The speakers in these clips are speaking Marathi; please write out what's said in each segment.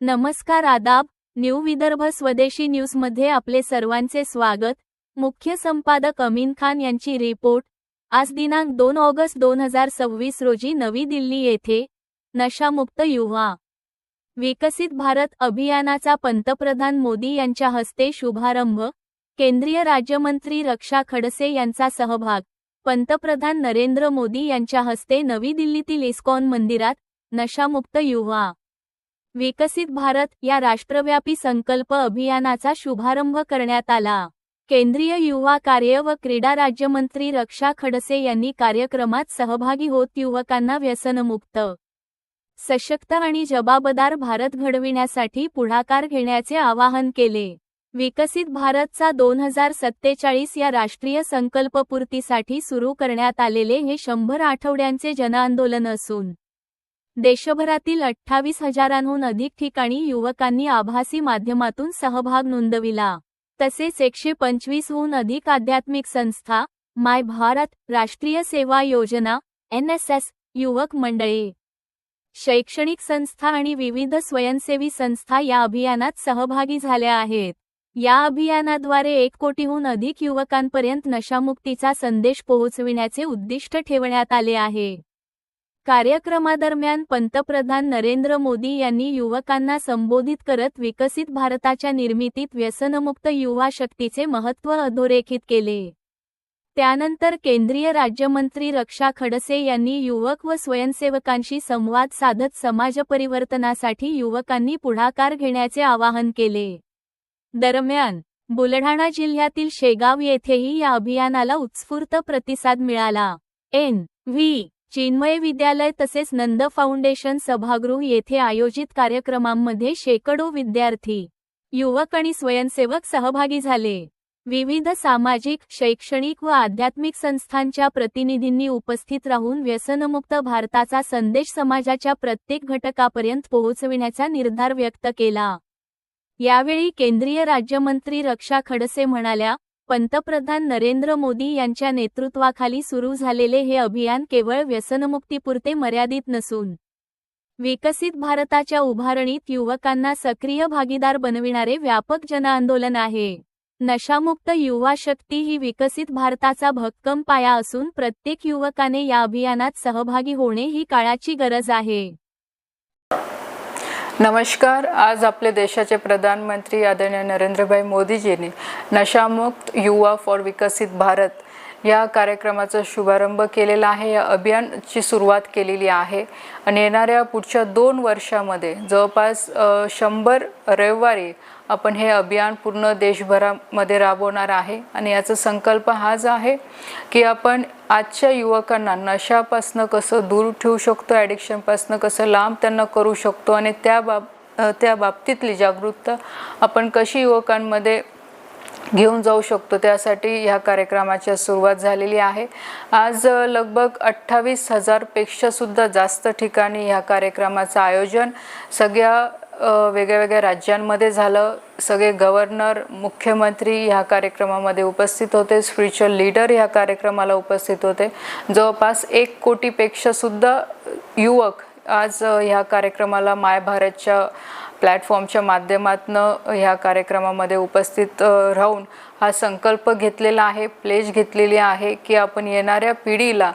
नमस्कार, आदाब. न्यू विदर्भ स्वदेशी न्यूजमध्ये आपले सर्वांचे स्वागत. मुख्य संपादक अमीन खान यांची रिपोर्ट. आज दिनांक 2 ऑगस्ट 2026 रोजी नवी दिल्ली येथे नशामुक्त युवा विकसित भारत अभियानाचा पंतप्रधान मोदी यांच्या हस्ते शुभारंभ. केंद्रीय राज्यमंत्री रक्षा खडसे यांचा सहभाग. पंतप्रधान नरेंद्र मोदी यांच्या हस्ते नवी दिल्लीतील इस्कॉन मंदिरात नशामुक्त युवा विकसित भारत या राष्ट्रव्यापी संकल्प अभियानाचा शुभारंभ करण्यात आला. केंद्रीय युवा कार्य व क्रीडा राज्यमंत्री रक्षा खडसे यांनी कार्यक्रमात सहभागी होत युवकांना व्यसनमुक्त, सशक्त आणि जबाबदार भारत घडविण्यासाठी पुढाकार घेण्याचे आवाहन केले. विकसित भारतचा 2047 या राष्ट्रीय संकल्पपूर्तीसाठी सुरू करण्यात आलेले हे 100 आठवड्यांचे जनआंदोलन असून देशभरातील 28,000हून अधिक ठिकाणी युवकांनी आभासी माध्यमातून सहभाग नोंदविला. तसेच 125हून अधिक आध्यात्मिक संस्था, माय भारत, राष्ट्रीय सेवा योजना, NSS, युवक मंडळे, शैक्षणिक संस्था आणि विविध स्वयंसेवी संस्था या अभियानात सहभागी झाल्या आहेत. या अभियानाद्वारे 1 कोटीहून अधिक युवकांपर्यंत नशामुक्तीचा संदेश पोहोचविण्याचे उद्दिष्ट ठेवण्यात आले आहे. कार्यक्रमादरम्यान पंतप्रधान नरेंद्र मोदी यांनी युवकांना संबोधित करत विकसित भारताच्या निर्मितीत व्यसनमुक्त युवा शक्तीचे महत्त्व अधोरेखित केले. त्यानंतर केंद्रीय राज्यमंत्री रक्षा खडसे यांनी युवक व स्वयंसेवकांशी संवाद साधत समाज परिवर्तनासाठी युवकांनी पुढाकार घेण्याचे आवाहन केले. दरम्यान बुलढाणा जिल्ह्यातील शेगाव येथेही या अभियानाला उत्स्फूर्त प्रतिसाद मिळाला. NV चिन्मय विद्यालय तसेच नंद फाउंडेशन सभागृह येथे आयोजित कार्यक्रमांमध्ये शेकडो विद्यार्थी, युवक आणि स्वयंसेवक सहभागी झाले. विविध सामाजिक, शैक्षणिक व आध्यात्मिक संस्थांच्या प्रतिनिधींनी उपस्थित राहून व्यसनमुक्त भारताचा संदेश समाजाच्या प्रत्येक घटकापर्यंत पोहोचविण्याचा निर्धार व्यक्त केला. यावेळी केंद्रीय राज्यमंत्री रक्षा खडसे म्हणाल्या, पंतप्रधान नरेंद्र मोदी यांच्या नेतृत्वाखाली सुरू झालेले हे अभियान केवळ व्यसनमुक्तीपुरते मर्यादित नसून विकसित भारताच्या उभारणीत युवकांना सक्रिय भागीदार बनविणारे व्यापक जनआंदोलन आहे. नशामुक्त युवा शक्ती ही विकसित भारताचा भक्कम पाया असून प्रत्येक युवकाने या अभियानात सहभागी होणे ही काळाची गरज आहे. नमस्कार. आज आपले देशाचे प्रधानमंत्री आदरणीय नरेंद्रभाई मोदीजींनी नशामुक्त युवा फॉर विकसित भारत या कार्यक्रमाचा शुभारंभ केलेला आहे. या अभियानाची सुरुवात केलेली आहे आणि येणाऱ्या पुढच्या 2 वर्षामध्ये जवळपास 100 रविवारी आपण हे अभियान पूर्ण देशभरामध्ये राबवणार आहे. आणि याचा संकल्प हाच आहे की आपण आजच्या युवकांना नशापासून कसं दूर ठेवू शकतो, ॲडिक्शनपासून कसं लांब त्यांना करू शकतो आणि त्या बाबतीतली जागरूकता आपण कशी युवकांमध्ये घेऊन जाऊ शकतो, त्यासाठी ह्या कार्यक्रमाची सुरुवात झालेली आहे. आज लगभग 28,000 पेक्षा सुद्धा जास्त ठिकाणी ह्या कार्यक्रमाचं आयोजन सगळ्या वेगळ्या राज्यांमध्ये झालं. सगळे गव्हर्नर, मुख्यमंत्री ह्या कार्यक्रमामध्ये उपस्थित होते. स्पिरिच्युअल लीडर ह्या कार्यक्रमाला उपस्थित होते. जवळपास 1 कोटीपेक्षा सुद्धा युवक आज ह्या कार्यक्रमाला माय भारतच्या प्लॅटफॉर्मच्या माध्यमातून ह्या कार्यक्रमामध्ये उपस्थित राहून हा संकल्प घेतलेला आहे, प्लेज घेतलेली आहे की आपण येणाऱ्या पिढीला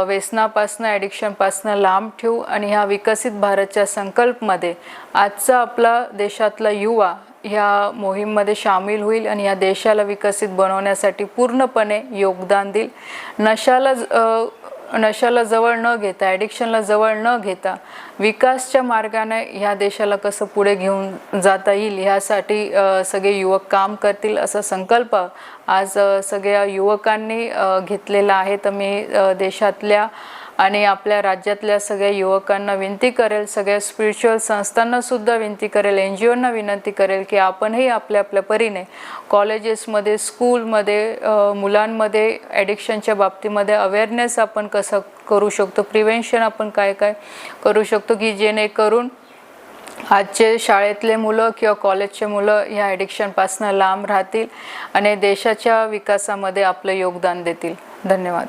व्यसनापासून, ॲडिक्शनपासून लांब ठेवू आणि ह्या विकसित भारतच्या संकल्पमध्ये आजचा आपला देशातला युवा ह्या मोहीममध्ये सामील होईल आणि ह्या देशाला विकसित बनवण्यासाठी पूर्णपणे योगदान देईल. नशाला जवळ न घेता, ॲडिक्शनला जवळ न घेता विकासच्या मार्गाने ह्या देशाला कसं पुढे घेऊन जाता येईल ह्यासाठी सगळे युवक काम करतील असा संकल्प आज सगळ्या युवकांनी घेतलेला आहे. तर मी देशातल्या आणि आपल्या राज्यातल्या सगळ्या युवकांना विनंती करेल, सगळ्या स्पिरिच्युअल संस्थांना सुद्धा विनंती करेल, NGOंना विनंती करेल की आपणही आपल्या परीने कॉलेजेसमध्ये, स्कूलमध्ये मुलांमध्ये ॲडिक्शनच्या बाबतीमध्ये अवेअरनेस आपण कसं करू शकतो, प्रिव्हेन्शन आपण काय करू शकतो की जेणेकरून आजचे शाळेतले मुलं किंवा कॉलेजचे मुलं ह्या ॲडिक्शनपासून लांब राहतील आणि देशाच्या विकासामध्ये आपलं योगदान देतील. धन्यवाद.